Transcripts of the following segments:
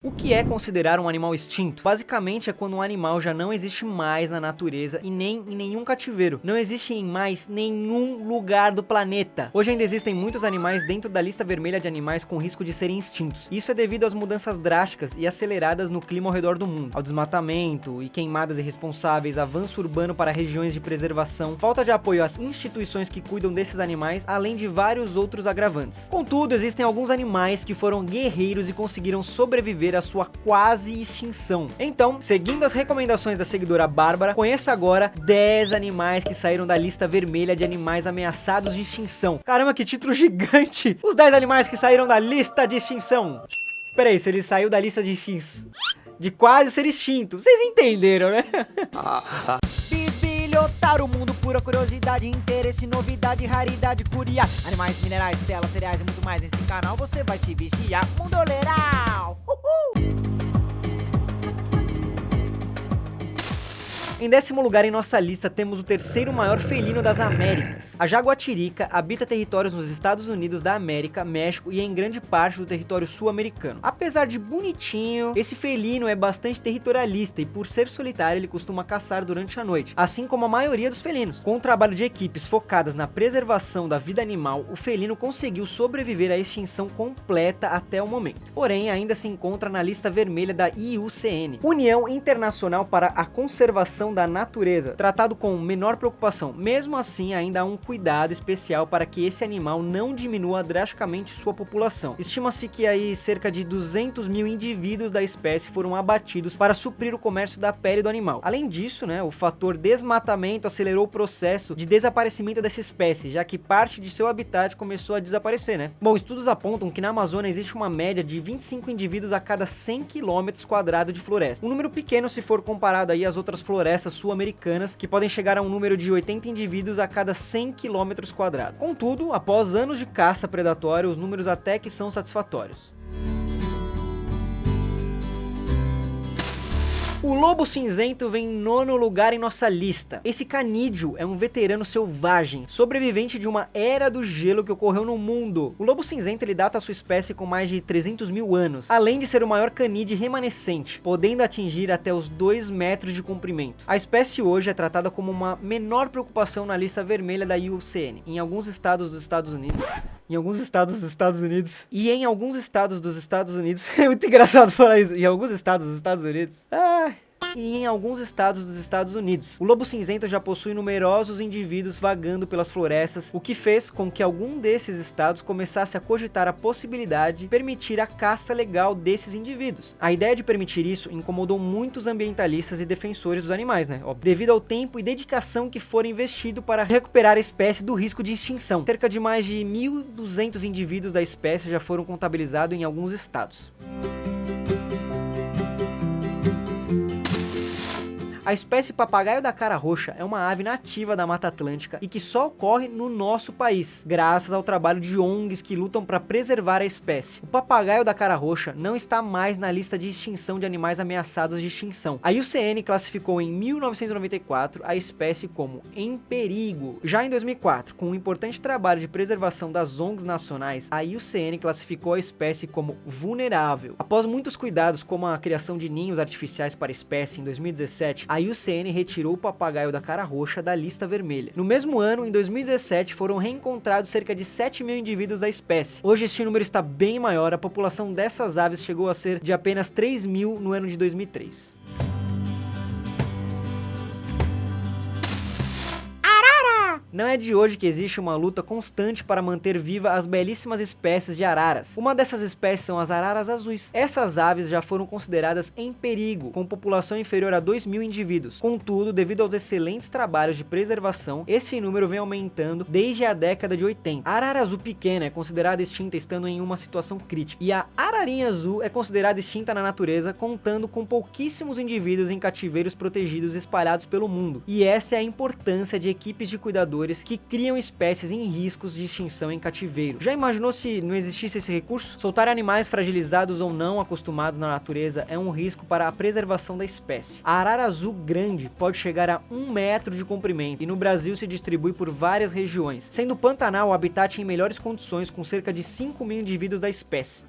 O que é considerar um animal extinto? Basicamente é quando um animal já não existe mais na natureza e nem em nenhum cativeiro. Não existe em mais nenhum lugar do planeta. Hoje ainda existem muitos animais dentro da lista vermelha de animais com risco de serem extintos. Isso é devido às mudanças drásticas e aceleradas no clima ao redor do mundo, ao desmatamento e queimadas irresponsáveis, avanço urbano para regiões de preservação, falta de apoio às instituições que cuidam desses animais, além de vários outros agravantes. Contudo, existem alguns animais que foram guerreiros e conseguiram sobreviver a sua quase extinção. Então, seguindo as recomendações da seguidora Bárbara, conheça agora 10 animais que saíram da lista vermelha de animais ameaçados de extinção. Caramba, que título gigante! Os 10 animais que saíram da lista de extinção. Peraí, se ele saiu da lista de de quase ser extinto. Vocês entenderam, né? Bisbilhotar o mundo, pura curiosidade, interesse, novidade, raridade, curiar. Animais, minerais, células, cereais e muito mais. Nesse canal você vai se viciar. Mundoleral! Uhul! Em 10º lugar em nossa lista temos o terceiro maior felino das Américas. A jaguatirica habita territórios nos Estados Unidos da América, México e em grande parte do território sul-americano. Apesar de bonitinho, esse felino é bastante territorialista e por ser solitário ele costuma caçar durante a noite, assim como a maioria dos felinos. Com o trabalho de equipes focadas na preservação da vida animal, o felino conseguiu sobreviver à extinção completa até o momento. Porém, ainda se encontra na lista vermelha da IUCN, União Internacional para a Conservação da Natureza, tratado com menor preocupação. Mesmo assim, ainda há um cuidado especial para que esse animal não diminua drasticamente sua população. Estima-se que aí cerca de 200 mil indivíduos da espécie foram abatidos para suprir o comércio da pele do animal. Além disso, o fator desmatamento acelerou o processo de desaparecimento dessa espécie, já que parte de seu habitat começou a desaparecer, Bom, estudos apontam que na Amazônia existe uma média de 25 indivíduos a cada 100 km² de floresta. Um número pequeno se for comparado aí às outras florestas sul-americanas, que podem chegar a um número de 80 indivíduos a cada 100 km². Contudo, após anos de caça predatória, os números até que são satisfatórios. O lobo cinzento vem em 9º lugar em nossa lista. Esse canídeo é um veterano selvagem, sobrevivente de uma era do gelo que ocorreu no mundo. O lobo cinzento ele data a sua espécie com mais de 300 mil anos, além de ser o maior canídeo remanescente, podendo atingir até os 2 metros de comprimento. A espécie hoje é tratada como uma menor preocupação na lista vermelha da IUCN. Em alguns estados dos Estados Unidos... é muito engraçado falar isso. Em alguns estados dos Estados Unidos. E em alguns estados dos Estados Unidos. O lobo cinzento já possui numerosos indivíduos vagando pelas florestas, o que fez com que algum desses estados começasse a cogitar a possibilidade de permitir a caça legal desses indivíduos. A ideia de permitir isso incomodou muitos ambientalistas e defensores dos animais, devido ao tempo e dedicação que foram investido para recuperar a espécie do risco de extinção. Cerca de mais de 1.200 indivíduos da espécie já foram contabilizados em alguns estados. A espécie papagaio da cara roxa é uma ave nativa da Mata Atlântica e que só ocorre no nosso país, graças ao trabalho de ONGs que lutam para preservar a espécie. O papagaio da cara roxa não está mais na lista de extinção de animais ameaçados de extinção. A IUCN classificou em 1994 a espécie como em perigo. Já em 2004, com um importante trabalho de preservação das ONGs nacionais, a IUCN classificou a espécie como vulnerável. Após muitos cuidados, como a criação de ninhos artificiais para a espécie em 2017, a IUCN retirou o papagaio da cara roxa da lista vermelha. No mesmo ano, em 2017, foram reencontrados cerca de 7 mil indivíduos da espécie. Hoje este número está bem maior, a população dessas aves chegou a ser de apenas 3 mil no ano de 2003. Não é de hoje que existe uma luta constante para manter viva as belíssimas espécies de araras. Uma dessas espécies são as araras azuis. Essas aves já foram consideradas em perigo, com população inferior a 2 mil indivíduos. Contudo, devido aos excelentes trabalhos de preservação, esse número vem aumentando desde a década de 80. A arara azul pequena é considerada extinta estando em uma situação crítica, e a ararinha azul é considerada extinta na natureza, contando com pouquíssimos indivíduos em cativeiros protegidos espalhados pelo mundo. E essa é a importância de equipes de cuidadores que criam espécies em riscos de extinção em cativeiro. Já imaginou se não existisse esse recurso? Soltar animais fragilizados ou não acostumados na natureza é um risco para a preservação da espécie. A arara azul grande pode chegar a 1 metro de comprimento e no Brasil se distribui por várias regiões, sendo o Pantanal o habitat em melhores condições com cerca de 5 mil indivíduos da espécie.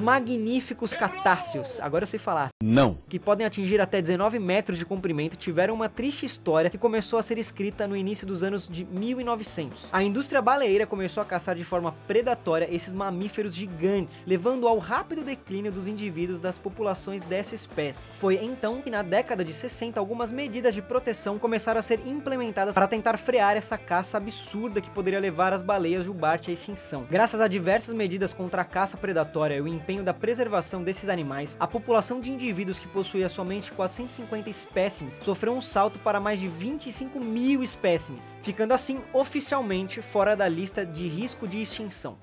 magníficos catáceos, agora eu sei falar, Não. que podem atingir até 19 metros de comprimento, tiveram uma triste história que começou a ser escrita no início dos anos de 1900. A indústria baleeira começou a caçar de forma predatória esses mamíferos gigantes, levando ao rápido declínio dos indivíduos das populações dessa espécie. Foi então que na década de 60 algumas medidas de proteção começaram a ser implementadas para tentar frear essa caça absurda que poderia levar as baleias jubarte à extinção. Graças a diversas medidas contra a caça predatória e o empenho da preservação desses animais, a população de indivíduos que possuía somente 450 espécimes sofreu um salto para mais de 25 mil espécimes, ficando assim oficialmente fora da lista de risco de extinção.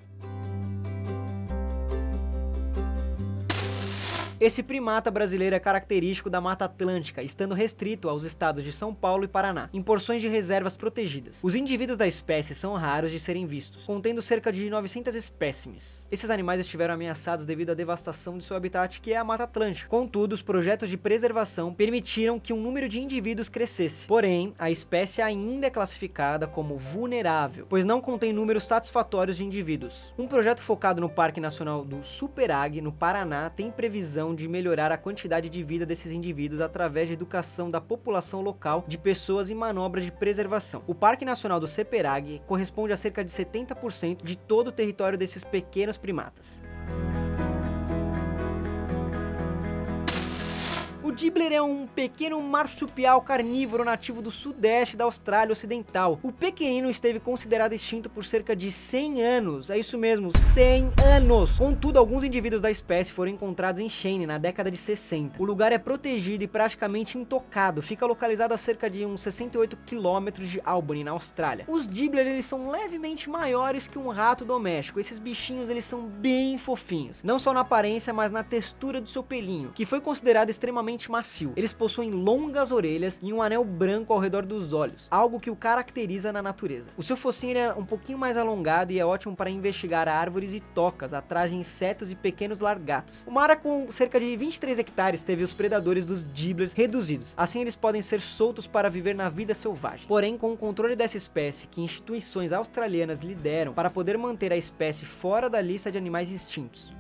Esse primata brasileiro é característico da Mata Atlântica, estando restrito aos estados de São Paulo e Paraná, em porções de reservas protegidas. Os indivíduos da espécie são raros de serem vistos, contendo cerca de 900 espécimes. Esses animais estiveram ameaçados devido à devastação de seu habitat, que é a Mata Atlântica. Contudo, os projetos de preservação permitiram que um número de indivíduos crescesse. Porém, a espécie ainda é classificada como vulnerável, pois não contém números satisfatórios de indivíduos. Um projeto focado no Parque Nacional do Superag, no Paraná, tem previsão de melhorar a quantidade de vida desses indivíduos através de educação da população local de pessoas e manobras de preservação. O Parque Nacional do Superag corresponde a cerca de 70% de todo o território desses pequenos primatas. O Dibbler é um pequeno marsupial carnívoro nativo do sudeste da Austrália Ocidental. O pequenino esteve considerado extinto por cerca de 100 anos, é isso mesmo, 100 anos! Contudo, alguns indivíduos da espécie foram encontrados em Cheyenne na década de 60. O lugar é protegido e praticamente intocado, fica localizado a cerca de uns 68 km de Albany, na Austrália. Os Dibbler, eles são levemente maiores que um rato doméstico. Esses bichinhos, eles são bem fofinhos, não só na aparência, mas na textura do seu pelinho, que foi considerado extremamente macio. Eles possuem longas orelhas e um anel branco ao redor dos olhos, algo que o caracteriza na natureza. O seu focinho é um pouquinho mais alongado e é ótimo para investigar árvores e tocas atrás de insetos e pequenos largatos. Uma área com cerca de 23 hectares teve os predadores dos Dibblers reduzidos, assim eles podem ser soltos para viver na vida selvagem. Porém, com o controle dessa espécie que instituições australianas lideram para poder manter a espécie fora da lista de animais extintos.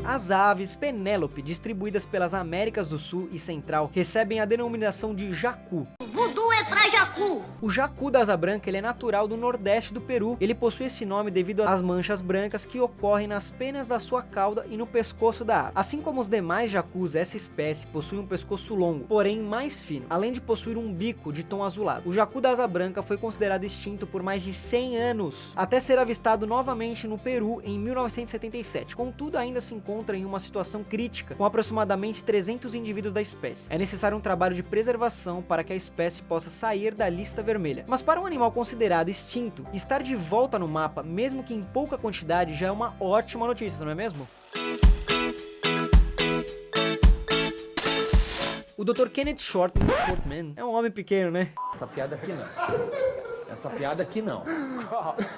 As aves Penélope, distribuídas pelas Américas do Sul e Central, recebem a denominação de jacu. Voodoo é pra jacu! O jacu da asa branca, ele é natural do nordeste do Peru. Ele possui esse nome devido às manchas brancas que ocorrem nas penas da sua cauda e no pescoço da ave. Assim como os demais jacus, essa espécie possui um pescoço longo, porém mais fino, além de possuir um bico de tom azulado. O jacu da asa branca foi considerado extinto por mais de 100 anos, até ser avistado novamente no Peru em 1977. Contudo, ainda se encontra em uma situação crítica, com aproximadamente 300 indivíduos da espécie. É necessário um trabalho de preservação para que a espécie possa sair da lista vermelha. Mas para um animal considerado extinto, estar de volta no mapa, mesmo que em pouca quantidade, já é uma ótima notícia, não é mesmo? O Dr. Kenneth Shortman é um homem pequeno, né? Essa piada aqui não. Essa piada aqui não.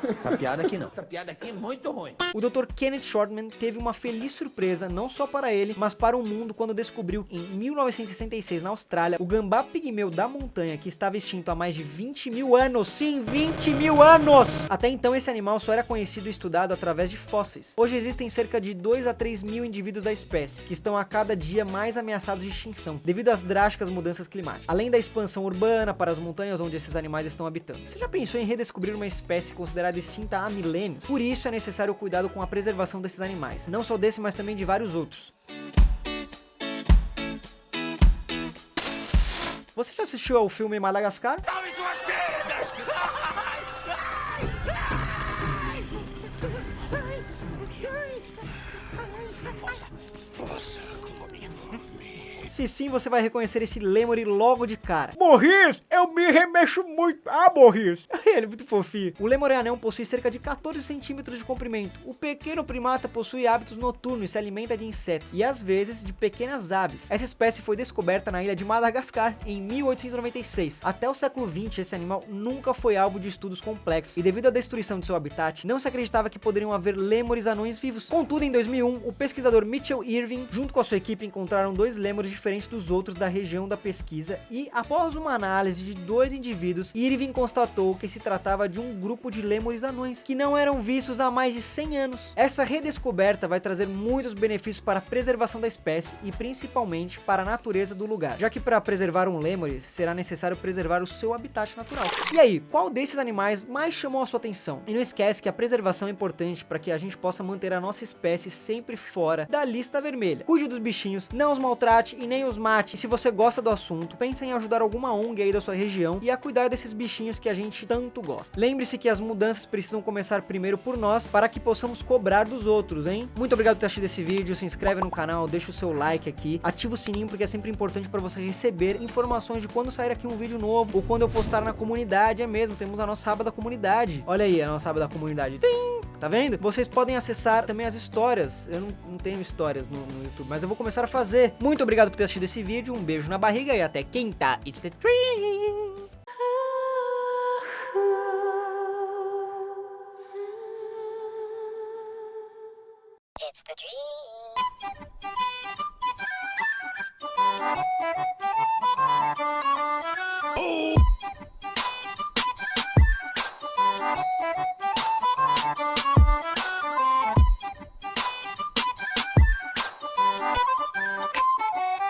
Essa piada aqui não. Essa piada aqui é muito ruim. O Dr. Kenneth Shortman teve uma feliz surpresa, não só para ele, mas para o mundo, quando descobriu em 1966 na Austrália o gambá pigmeu da montanha, que estava extinto há mais de 20 mil anos. Sim, 20 mil anos! Até então esse animal só era conhecido e estudado através de fósseis. Hoje existem cerca de 2 a 3 mil indivíduos da espécie, que estão a cada dia mais ameaçados de extinção, devido às drásticas mudanças climáticas, além da expansão urbana para as montanhas onde esses animais estão habitando. Você já pensou em redescobrir uma espécie considerada extinta há milênios? Por isso é necessário o cuidado com a preservação desses animais, não só desse, mas também de vários outros. Você já assistiu ao filme Madagascar? Se sim, você vai reconhecer esse Lemuri logo de cara. Morris, eu me remexo muito. Ah, Morris. Ele é muito fofinho. O Lemurianão possui cerca de 14 centímetros de comprimento. O pequeno primata possui hábitos noturnos e se alimenta de insetos e às vezes de pequenas aves. Essa espécie foi descoberta na ilha de Madagascar em 1896. Até o século XX, esse animal nunca foi alvo de estudos complexos e devido à destruição de seu habitat, não se acreditava que poderiam haver lêmures anões vivos. Contudo, em 2001, o pesquisador Mitchell Irving, junto com a sua equipe, encontraram 2 lêmures diferentes diferente dos outros da região da pesquisa e, após uma análise de 2 indivíduos, Irving constatou que se tratava de um grupo de lêmures anões, que não eram vistos há mais de 100 anos. Essa redescoberta vai trazer muitos benefícios para a preservação da espécie e principalmente para a natureza do lugar, já que para preservar um lêmure será necessário preservar o seu habitat natural. E aí, qual desses animais mais chamou a sua atenção? E não esquece que a preservação é importante para que a gente possa manter a nossa espécie sempre fora da lista vermelha. Cuide dos bichinhos, não os maltrate e nem os mate. E se você gosta do assunto, pense em ajudar alguma ONG aí da sua região e a cuidar desses bichinhos que a gente tanto gosta. Lembre-se que as mudanças precisam começar primeiro por nós, para que possamos cobrar dos outros, hein? Muito obrigado por ter assistido esse vídeo, se inscreve no canal, deixa o seu like aqui, ativa o sininho porque é sempre importante para você receber informações de quando sair aqui um vídeo novo ou quando eu postar na comunidade. É mesmo, temos a nossa aba da comunidade. Olha aí a nossa aba da comunidade. Tim! Tá vendo? Vocês podem acessar também as histórias. Eu não tenho histórias no YouTube, mas eu vou começar a fazer. Muito obrigado por ter assistido esse vídeo, um beijo na barriga e até quinta. It's the dream! It's the dream.